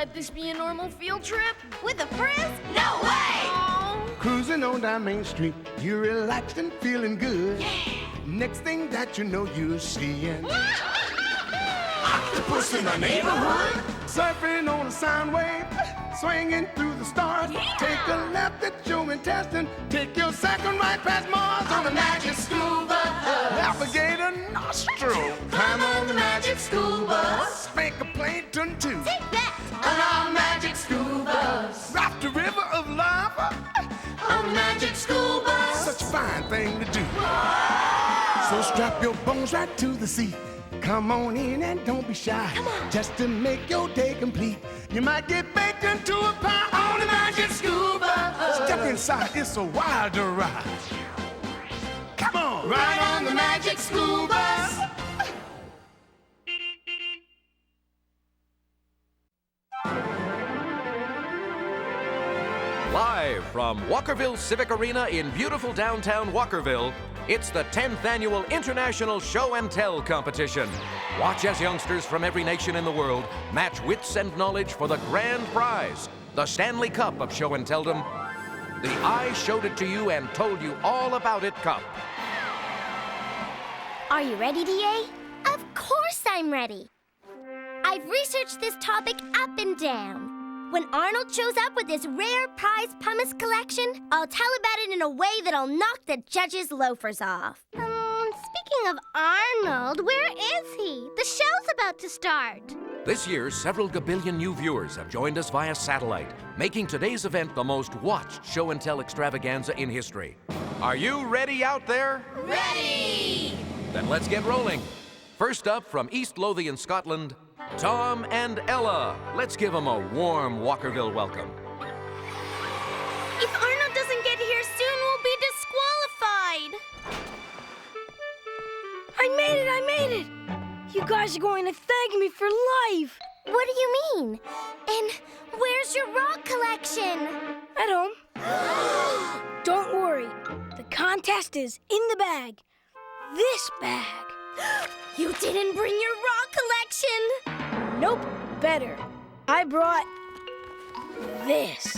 let this be a normal field trip? With a Frizz? No way! Oh. Cruising on down Main Street, you're relaxed and feeling good. Yeah! Next thing that you know, you're seeing Octopus in the neighborhood? surfing on a sound wave, swinging through the stars. Yeah. Take a left at your intestine, take your second right past Mars On the magic school bus. Navigate a nostril, Climb on the magic school bus. spank a plankton too. Take that! On our magic school bus. Rock the river of lava, On the magic school bus. such a fine thing to do. So strap your bones right to the seat. Come on in and don't be shy. Just to make your day complete. You might get baked into a pie on the magic school bus. Step inside, it's a wilder ride. Come on, Right on the magic school bus. Live from Walkerville Civic Arena in beautiful downtown Walkerville, it's the 10th annual International Show and Tell competition. Watch as youngsters from every nation in the world match wits and knowledge for the grand prize, the Stanley Cup of Show and Telldom. The I Showed It to You and Told You All About It Cup. Are you ready, DA? Of course I'm ready. I've researched this topic up and down. When Arnold shows up with his rare prize pumice collection, I'll tell about it in a way that'll knock the judges' loafers off. Speaking of Arnold, where is he? The show's about to start. This year, several gabillion new viewers have joined us via satellite, making today's event the most watched show and tell extravaganza in history. Are you ready out there? Ready! Then let's get rolling. First up from East Lothian, Scotland, Tom and Ella. Let's give them a warm Walkerville welcome. If Arnold doesn't get here soon, we'll be disqualified. I made it! You guys are going to thank me for life! What do you mean? And where's your rock collection? At home. Don't worry. The contest is in the bag. This bag. You didn't bring your rock collection! Nope, better. I brought this.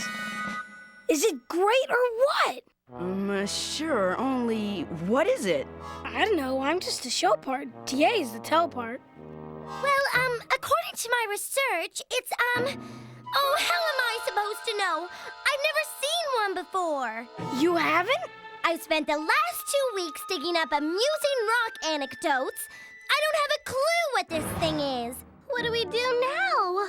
Is it great or what? Sure, only what is it? I don't know, I'm just the show part. TA is the tell part. Well, according to my research, it's, oh, how am I supposed to know? I've never seen one before. You haven't? I've spent the last 2 weeks digging up amusing rock anecdotes. I don't have a clue what this thing is. What do we do now?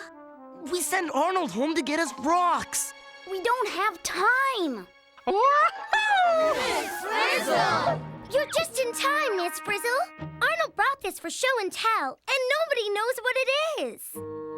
We send Arnold home to get us rocks. We don't have time. Miss Frizzle! You're just in time, Miss Frizzle. Arnold brought this for show and tell, and nobody knows what it is.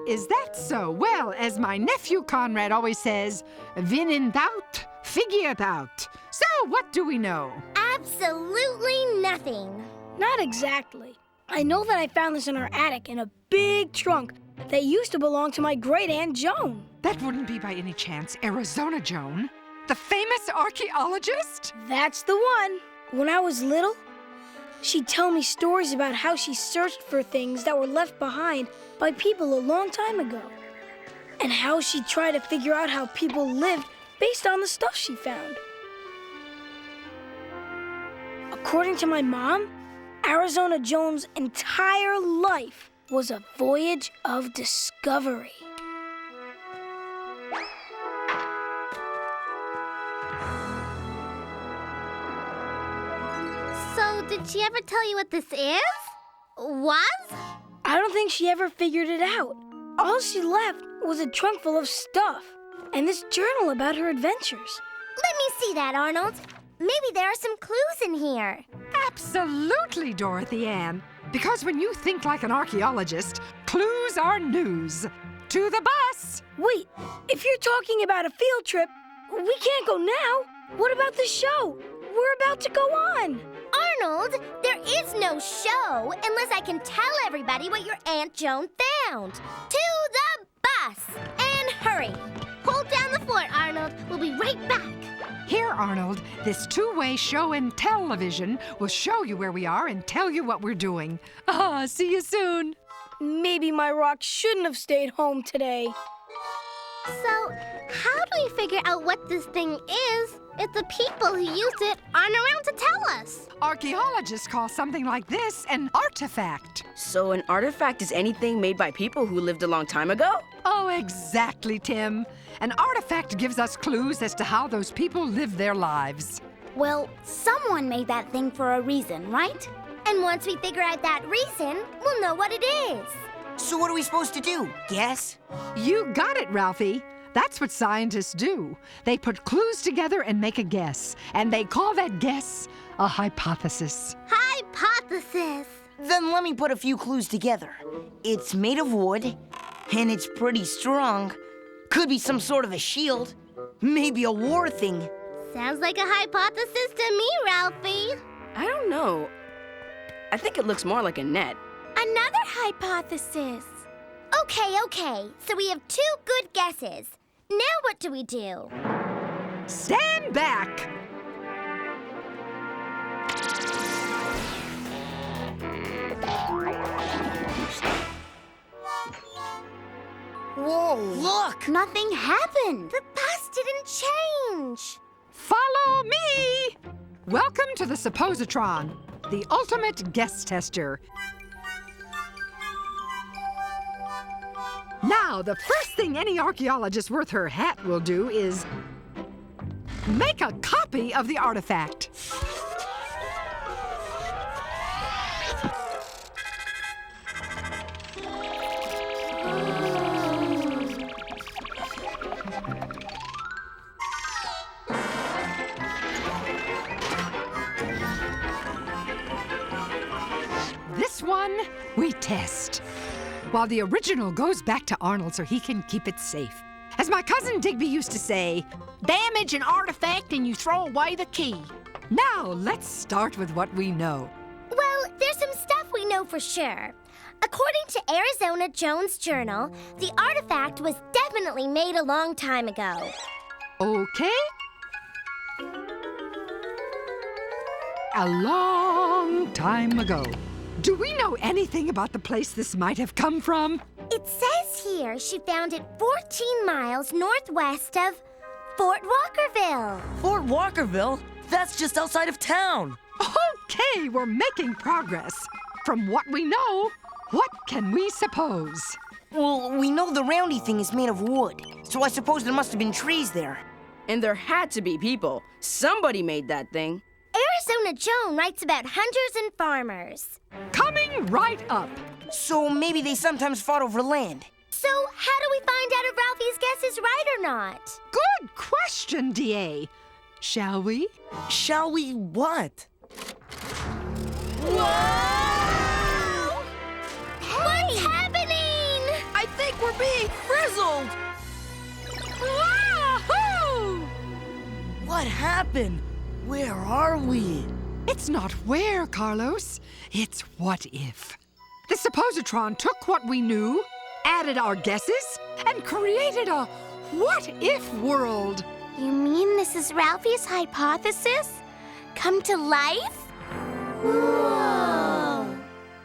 Is that so? Well, as my nephew Conrad always says, when in doubt, figure it out. So, what do we know? Absolutely nothing. Not exactly. I know that I found this in our attic in a big trunk that used to belong to my great-aunt Joan. That wouldn't be by any chance Arizona Joan, the famous archaeologist? That's the one. When I was little, she'd tell me stories about how she searched for things that were left behind by people a long time ago, and how she'd try to figure out how people lived based on the stuff she found. According to my mom, Arizona Joan's entire life was a voyage of discovery. So, did she ever tell you what this is? Was? I don't think she ever figured it out. All she left was a trunk full of stuff and this journal about her adventures. Let me see that, Arnold. Maybe there are some clues in here. Absolutely, Dorothy Ann. Because when you think like an archaeologist, clues are news. To the bus! Wait, if you're talking about a field trip, we can't go now. What about the show? We're about to go on. Arnold, there is no show unless I can tell everybody what your Aunt Joan found. To the bus! And hurry. Hold down the fort, Arnold. We'll be right back. Here, Arnold, this two-way show and television will show you where we are and tell you what we're doing. See you soon. Maybe my rock shouldn't have stayed home today. So, how do we figure out what this thing is if the people who use it aren't around to tell us? Archaeologists call something like this an artifact. So an artifact is anything made by people who lived a long time ago? Oh, exactly, Tim. An artifact gives us clues as to how those people lived their lives. Well, someone made that thing for a reason, right? And once we figure out that reason, we'll know what it is. So what are we supposed to do? Guess? You got it, Ralphie. That's what scientists do. They put clues together and make a guess. And they call that guess a hypothesis. Hypothesis. Then let me put a few clues together. It's made of wood, and it's pretty strong. Could be some sort of a shield. Maybe a war thing. Sounds like a hypothesis to me, Ralphie. I don't know. I think it looks more like a net. Another hypothesis. Okay. So we have 2 good guesses. Now what do we do? Stand back! Whoa, look! Nothing happened. The bus didn't change. Follow me! Welcome to the Suppositron, the ultimate guess tester. Now, the first thing any archaeologist worth her hat will do is make a copy of the artifact. This one we test, while the original goes back to Arnold so he can keep it safe. As my cousin Digby used to say, damage an artifact and you throw away the key. Now, let's start with what we know. Well, there's some stuff we know for sure. According to Arizona Jones Journal, the artifact was definitely made a long time ago. Okay? A long time ago. Do we know anything about the place this might have come from? It says here she found it 14 miles northwest of Fort Walkerville. Fort Walkerville? That's just outside of town. Okay, we're making progress. From what we know, what can we suppose? Well, we know the roundy thing is made of wood, so I suppose there must have been trees there. And there had to be people. Somebody made that thing. Arizona Joan writes about hunters and farmers. Coming right up. So maybe they sometimes fought over land. So how do we find out if Ralphie's guess is right or not? Good question, D.A. Shall we? Shall we what? Whoa! What's happening? I think we're being frizzled. Wahoo! What happened? Where are we? It's not where, Carlos. It's what if. The Suppositron took what we knew, added our guesses, and created a what-if world. You mean this is Ralphie's hypothesis? Come to life? Whoa!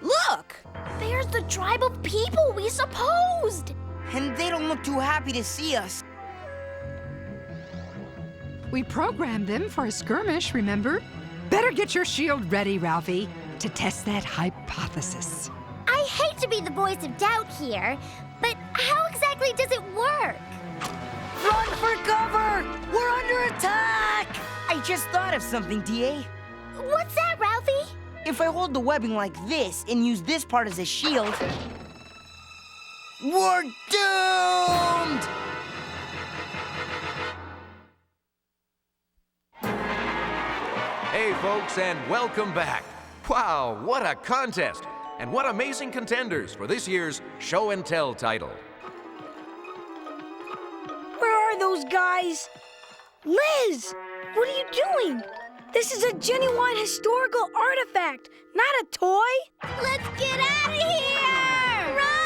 Look! There's the tribe of people we supposed! And they don't look too happy to see us. We programmed them for a skirmish, remember? Better get your shield ready, Ralphie, to test that hypothesis. I hate to be the voice of doubt here, but how exactly does it work? Run for cover! We're under attack! I just thought of something, D.A. What's that, Ralphie? If I hold the webbing like this and use this part as a shield, we're doomed! Hey, folks, and welcome back. Wow, what a contest! And what amazing contenders for this year's Show and Tell title. Where are those guys? Liz, what are you doing? This is a genuine historical artifact, not a toy. Let's get out of here! Run!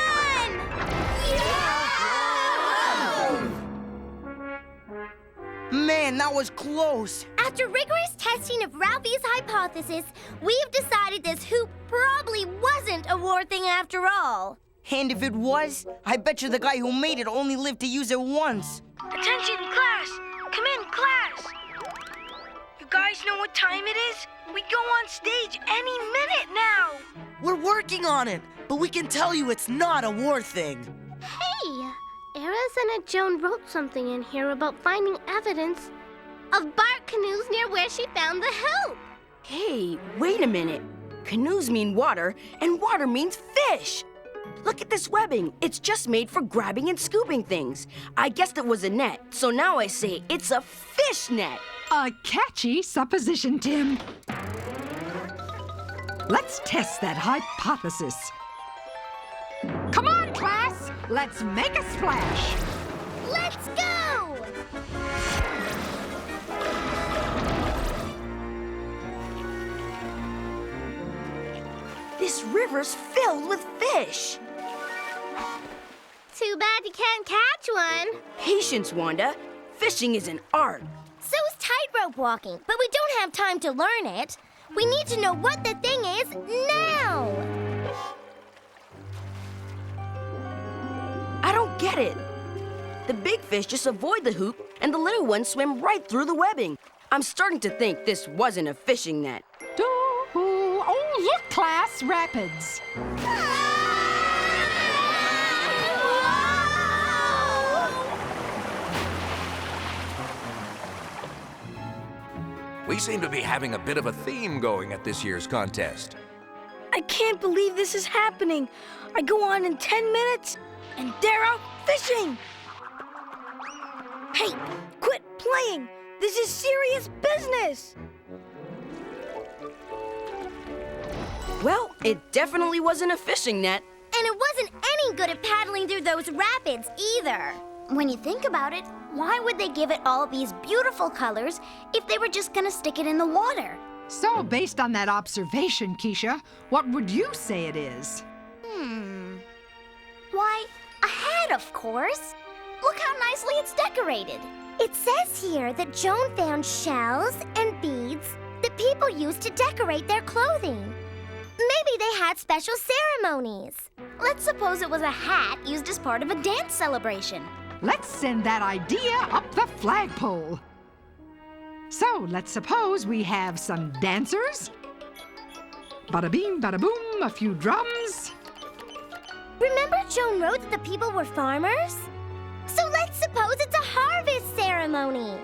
Man, that was close. After rigorous testing of Ralphie's hypothesis, we've decided this hoop probably wasn't a war thing after all. And if it was, I bet you the guy who made it only lived to use it once. Attention, class! Come in, class! You guys know what time it is? We go on stage any minute now! We're working on it, but we can tell you it's not a war thing. Hey, Eris and Joan wrote something in here about finding evidence of bark canoes near where she found the help. Hey, wait a minute. Canoes mean water, and water means fish. Look at this webbing. It's just made for grabbing and scooping things. I guessed it was a net, so now I say it's a fish net. A catchy supposition, Tim. Let's test that hypothesis. Come on, class. Let's make a splash. Let's go! This river's filled with fish. Too bad you can't catch one. Patience, Wanda. Fishing is an art. So is tightrope walking, but we don't have time to learn it. We need to know what the thing is now. I don't get it. The big fish just avoid the hoop, and the little ones swim right through the webbing. I'm starting to think this wasn't a fishing net. Oh, look, class, rapids. We seem to be having a bit of a theme going at this year's contest. I can't believe this is happening. I go on in 10 minutes, and they're out fishing. Hey, quit playing. This is serious business. Well, it definitely wasn't a fishing net. And it wasn't any good at paddling through those rapids either. When you think about it, why would they give it all these beautiful colors if they were just gonna stick it in the water? So, based on that observation, Keisha, what would you say it is? Why, a hat, of course. Look how nicely it's decorated. It says here that Joan found shells and beads that people used to decorate their clothing. Maybe they had special ceremonies. Let's suppose it was a hat used as part of a dance celebration. Let's send that idea up the flagpole. So, let's suppose we have some dancers. Bada beam, bada boom, a few drums. Remember Joan wrote that the people were farmers? So let's suppose it's a harvest ceremony.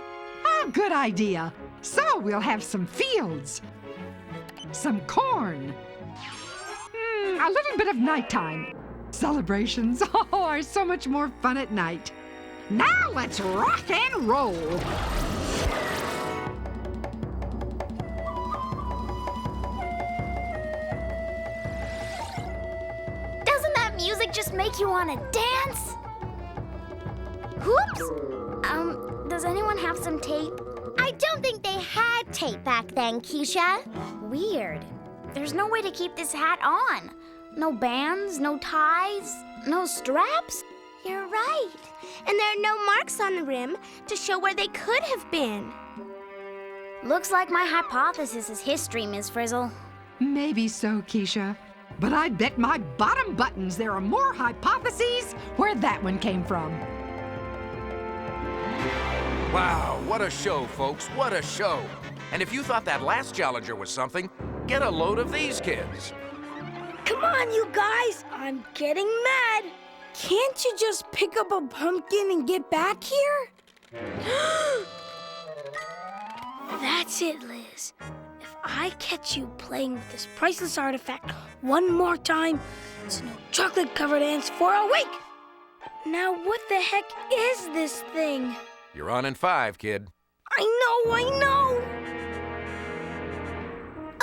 A good idea. So, we'll have some fields, some corn, a little bit of nighttime. Celebrations are so much more fun at night. Now let's rock and roll. Doesn't that music just make you want to dance? Whoops! Does anyone have some tape? I don't think they had tape back then, Keisha. Weird. There's no way to keep this hat on. No bands, no ties, no straps. You're right. And there are no marks on the rim to show where they could have been. Looks like my hypothesis is history, Ms. Frizzle. Maybe so, Keisha. But I bet my bottom buttons there are more hypotheses where that one came from. Wow, what a show, folks, what a show. And if you thought that last challenger was something, get a load of these kids. Come on, you guys. I'm getting mad. Can't you just pick up a pumpkin and get back here? That's it, Liz. If I catch you playing with this priceless artifact one more time, it's no chocolate-covered ants for a week. Now, what the heck is this thing? You're on in 5, kid. I know!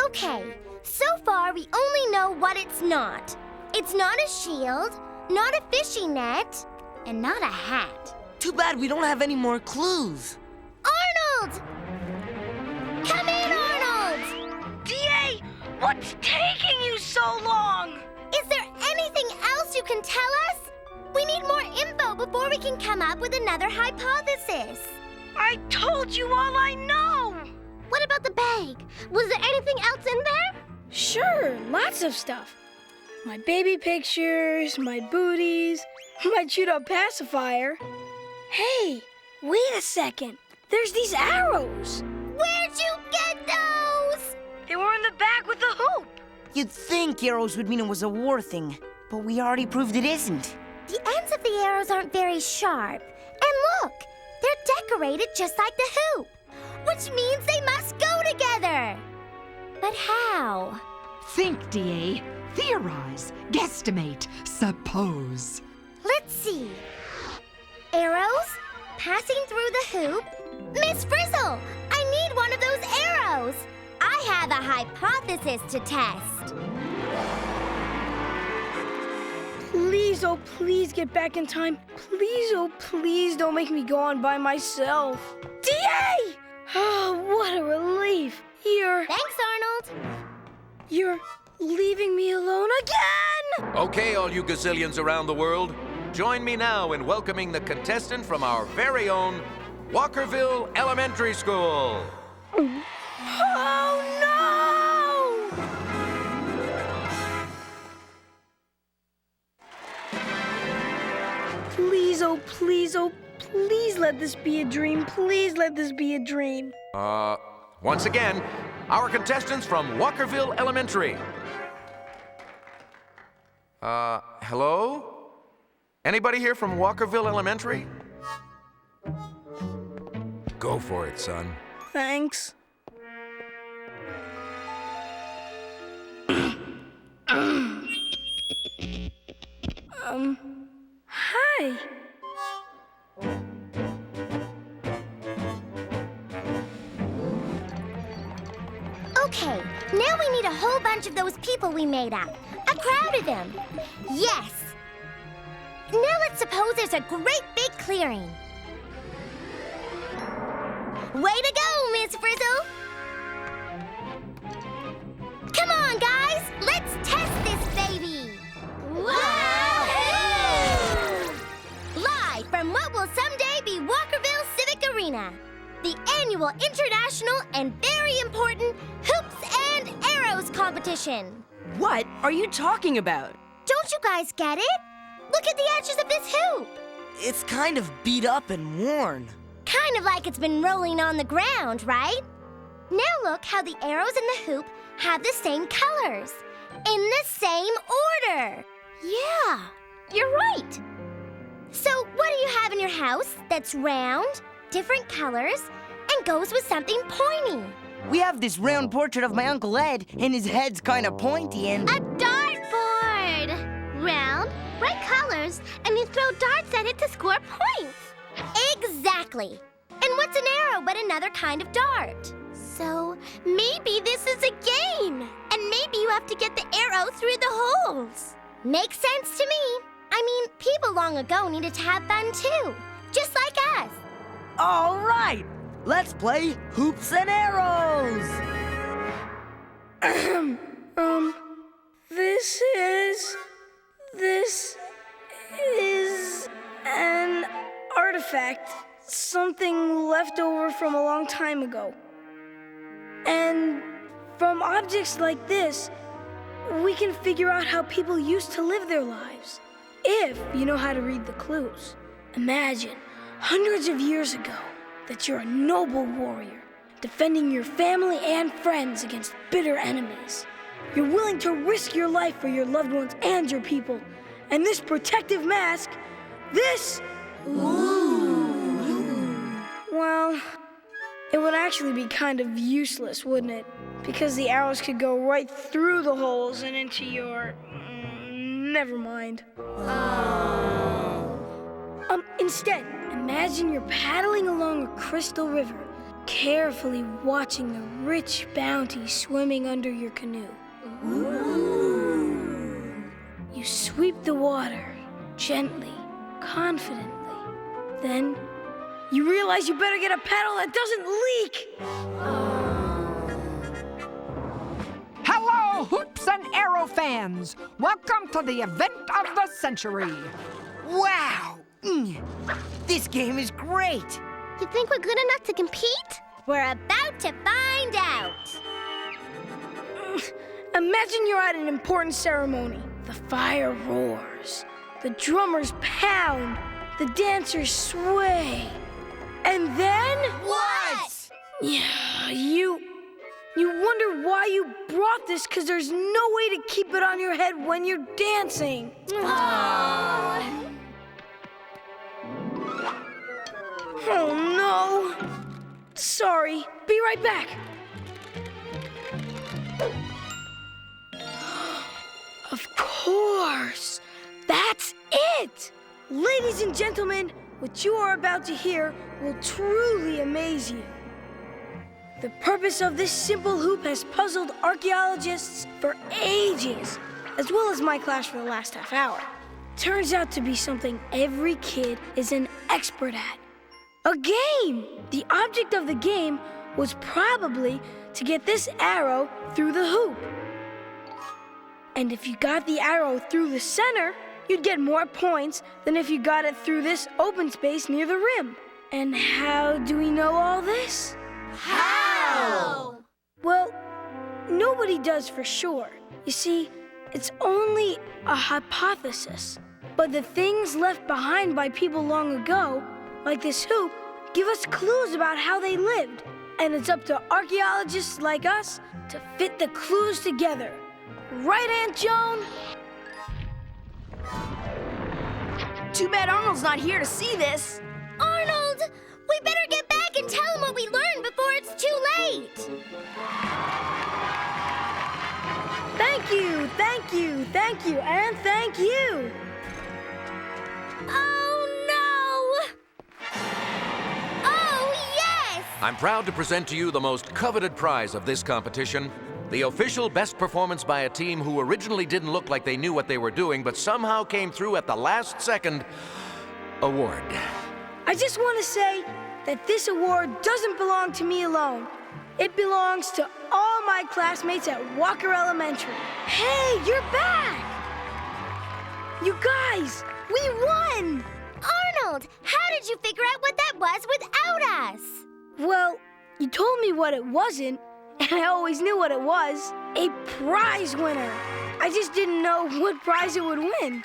Okay, so far we only know what it's not. It's not a shield, not a fishing net, and not a hat. Too bad we don't have any more clues. Arnold! Come in, Arnold! D.A., what's taking you so long? Is there anything else you can tell us? We need more info before we can come up with another hypothesis. I told you all I know! What about the bag? Was there anything else in there? Sure, lots of stuff. My baby pictures, my booties, my chewed-up pacifier. Hey, wait a second. There's these arrows. Where'd you get those? They were in the back with the hoop. You'd think arrows would mean it was a war thing, but we already proved it isn't. The ends of the arrows aren't very sharp. And look, they're decorated just like the hoop, which means they must go together. But how? Think, DA. Theorize. Guesstimate. Suppose. Let's see. Arrows passing through the hoop. Miss Frizzle, I need one of those arrows. I have a hypothesis to test. Please, oh please get back in time. Please, oh please don't make me go on by myself. DA! Oh, what a relief. Thanks, Arnold. You're leaving me alone again! Okay, all you gazillions around the world, join me now in welcoming the contestant from our very own Walkerville Elementary School. Oh, no! Please, oh please let this be a dream. Please let this be a dream. Once again, our contestants from Walkerville Elementary. Hello? Anybody here from Walkerville Elementary? Go for it, son. Thanks. Hi. Okay, now we need a whole bunch of those people we made up. A crowd of them. Yes. Now let's suppose there's a great big clearing. Way to go, Miss Frizzle! Come on, guys! Let's test this baby! Wahoo! Live from what will someday be Walkerville Civic Arena, the annual international and very important Hoops and Arrows competition. What are you talking about? Don't you guys get it? Look at the edges of this hoop. It's kind of beat up and worn. Kind of like it's been rolling on the ground, right? Now look how the arrows in the hoop have the same colors, in the same order. Yeah, you're right. So what do you have in your house that's round, different colors, and goes with something pointy? We have this round portrait of my Uncle Ed, and his head's kind of pointy and... A dartboard! Round, bright colors, and you throw darts at it to score points. Exactly. And what's an arrow but another kind of dart? So maybe this is a game, and maybe you have to get the arrow through the holes. Makes sense to me. I mean, people long ago needed to have fun too, just like us. All right, let's play Hoops and Arrows. This is an artifact, something left over from a long time ago. And from objects like this, we can figure out how people used to live their lives, if you know how to read the clues. Imagine, hundreds of years ago, that you're a noble warrior, defending your family and friends against bitter enemies. You're willing to risk your life for your loved ones and your people. And this protective mask, this... Well, it would actually be kind of useless, wouldn't it? Because the arrows could go right through the holes and into your... never mind. Instead, imagine you're paddling along a crystal river, carefully watching the rich bounty swimming under your canoe. You sweep the water gently, confidently. Then you realize you better get a paddle that doesn't leak. Hello, Hoops and Arrow fans! Welcome to the event of the century. Wow! This game is great! You think we're good enough to compete? We're about to find out. Imagine you're at an important ceremony. The fire roars, the drummers pound, the dancers sway. And then... What? Yeah, you wonder why you brought this, because there's no way to keep it on your head when you're dancing. Oh, no. Sorry. Be right back. Of course. That's it. Ladies and gentlemen, what you are about to hear will truly amaze you. The purpose of this simple hoop has puzzled archaeologists for ages, as well as my class for the last half hour. Turns out to be something every kid is an expert at. A game! The object of the game was probably to get this arrow through the hoop. And if you got the arrow through the center, you'd get more points than if you got it through this open space near the rim. And how do we know all this? How? Well, nobody does for sure. You see, it's only a hypothesis. But the things left behind by people long ago, like this hoop, give us clues about how they lived. And it's up to archaeologists like us to fit the clues together. Right, Aunt Joan? Too bad Arnold's not here to see this. Arnold! We better get back and tell him what we learned before it's too late! Thank you, thank you, thank you, and thank you! Oh, no! Oh, yes! I'm proud to present to you the most coveted prize of this competition, the official best performance by a team who originally didn't look like they knew what they were doing, but somehow came through at the last second award. I just want to say that this award doesn't belong to me alone. It belongs to all my classmates at Walker Elementary. Hey, you're back! You guys, we won! Arnold, how did you figure out what that was without us? Well, you told me what it wasn't, and I always knew what it was. A prize winner. I just didn't know what prize it would win.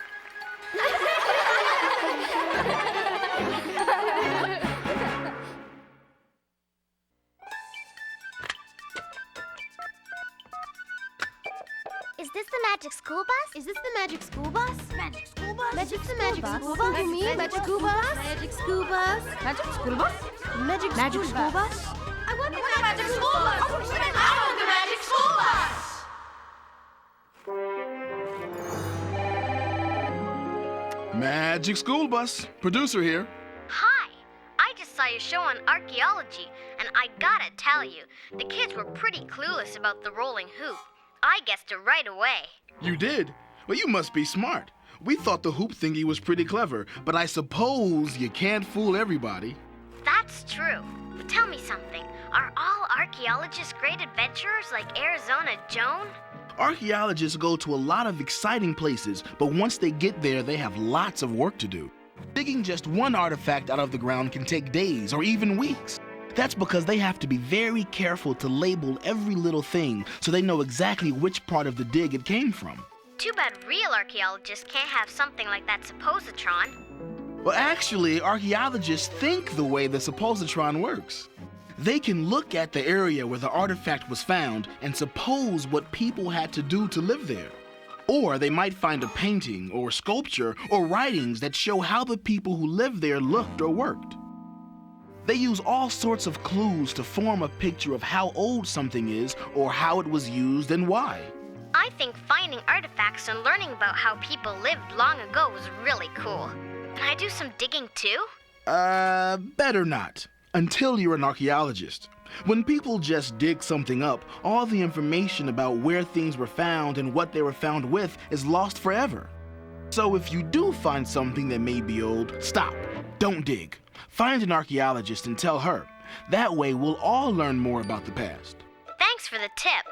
Is this the magic school bus? Is this the magic school bus? Magic school bus? Magic the magic school bus? You mean magic school bus? Magic school bus? Magic school bus? Magic school bus? I want the magic school bus! I want the magic school bus! Magic School Bus. Producer here. Hi, I just saw your show on archaeology, and I gotta tell you, the kids were pretty clueless about the rolling hoop. I guessed it right away. You did? Well, you must be smart. We thought the hoop thingy was pretty clever, but I suppose you can't fool everybody. That's true. But tell me something. Are all archaeologists great adventurers like Arizona Joan? Archaeologists go to a lot of exciting places, but once they get there, they have lots of work to do. Digging just one artifact out of the ground can take days or even weeks. That's because they have to be very careful to label every little thing so they know exactly which part of the dig it came from. Too bad real archaeologists can't have something like that suppositron. Well, actually, archaeologists think the way the suppositron works. They can look at the area where the artifact was found and suppose what people had to do to live there. Or they might find a painting or sculpture or writings that show how the people who lived there looked or worked. They use all sorts of clues to form a picture of how old something is or how it was used and why. I think finding artifacts and learning about how people lived long ago was really cool. Can I do some digging too? Better not. Until you're an archaeologist. When people just dig something up, all the information about where things were found and what they were found with is lost forever. So if you do find something that may be old, stop. Don't dig. Find an archaeologist and tell her. That way we'll all learn more about the past. Thanks for the tip.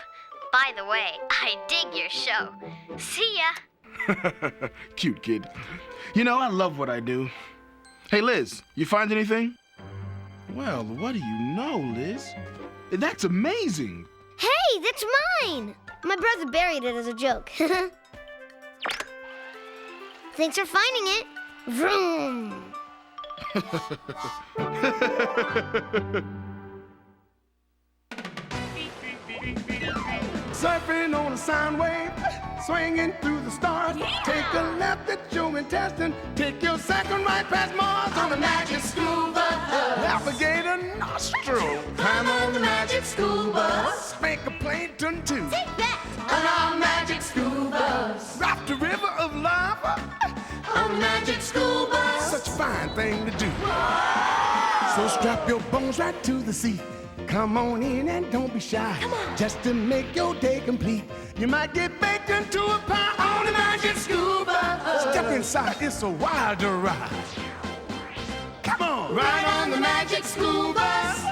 By the way, I dig your show. See ya. Cute kid. You know, I love what I do. Hey, Liz, you find anything? Well, what do you know, Liz? That's amazing. Hey, that's mine! My brother buried it as a joke. Thanks for finding it. Vroom. Surfing on a sound wave, swinging through the stars. Take a left at your intestine, take your second right past Mars on the magic school bus. Navigate a nostril, climb on the magic school bus. Spank a plankton too. Take that. On our magic school bus. Raft a river of lava on the magic school bus. Such a fine thing to do. So strap your bones right to the seat. Come on in and don't be shy. Just to make your day complete. You might get baked into a pie on the magic school bus. Step inside, it's a wilder ride. Come on, ride on the magic school bus.